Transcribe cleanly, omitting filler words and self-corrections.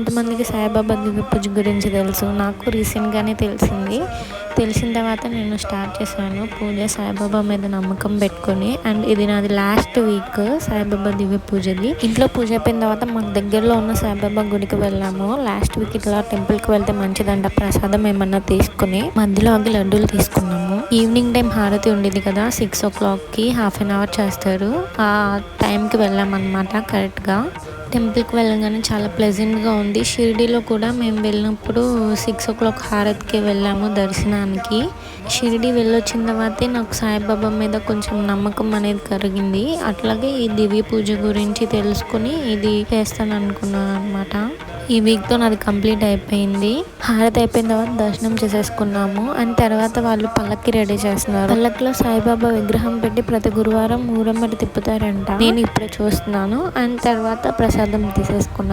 కొంతమందికి సాయిబాబా దివ్య పూజ గురించి తెలుసు. నాకు రీసెంట్గానే తెలిసిన తర్వాత నేను స్టార్ట్ చేశాను పూజ సాయిబాబా మీద నమ్మకం పెట్టుకొని. అండ్ ఇది నాది లాస్ట్ వీక్ సాయిబాబా దివ్య పూజది. ఇంట్లో పూజ అయిపోయిన తర్వాత మాకు దగ్గరలో ఉన్న సాయిబాబా గుడికి వెళ్ళాము. లాస్ట్ వీక్ ఇట్లా టెంపుల్కి వెళ్తే మంచిదంట ప్రసాదం ఏమన్నా తీసుకుని మధ్యలో ఆగి లడ్డూలు తీసుకున్నాము. ఈవినింగ్ టైం హారతి ఉండేది కదా, 6 o'clockకి హాఫ్ అన్ అవర్ చేస్తారు. ఆ టైంకి వెళ్ళామన్నమాట. కరెక్ట్గా టెంపుల్కి వెళ్ళగానే చాలా ప్లెజెంట్గా ఉంది. షిరిడీలో కూడా మేము వెళ్ళినప్పుడు 6 o'clock హారతికి వెళ్ళాము దర్శనానికి. షిరిడీ వెళ్ళొచ్చిన తర్వాతే నాకు సాయిబాబా మీద కొంచెం నమ్మకం అనేది కలిగింది. అట్లాగే ఈ దివ్య పూజ గురించి తెలుసుకుని ఇది చేస్తాను అనుకున్నాను అనమాట. ఈ వీక్తో నాది కంప్లీట్ అయిపోయింది. హారతి అయిపోయిన తర్వాత దర్శనం చేసేసుకున్నాము. అండ్ తర్వాత వాళ్ళు పల్లకి రెడీ చేస్తున్నారు. పల్లకిలో సాయిబాబా విగ్రహం పెట్టి ప్రతి గురువారం ఊరమ్మటి తిప్పుతారంట. నేను ఇప్పుడే చూస్తున్నాను. అండ్ తర్వాత ప్రసాదం తీసేసుకుని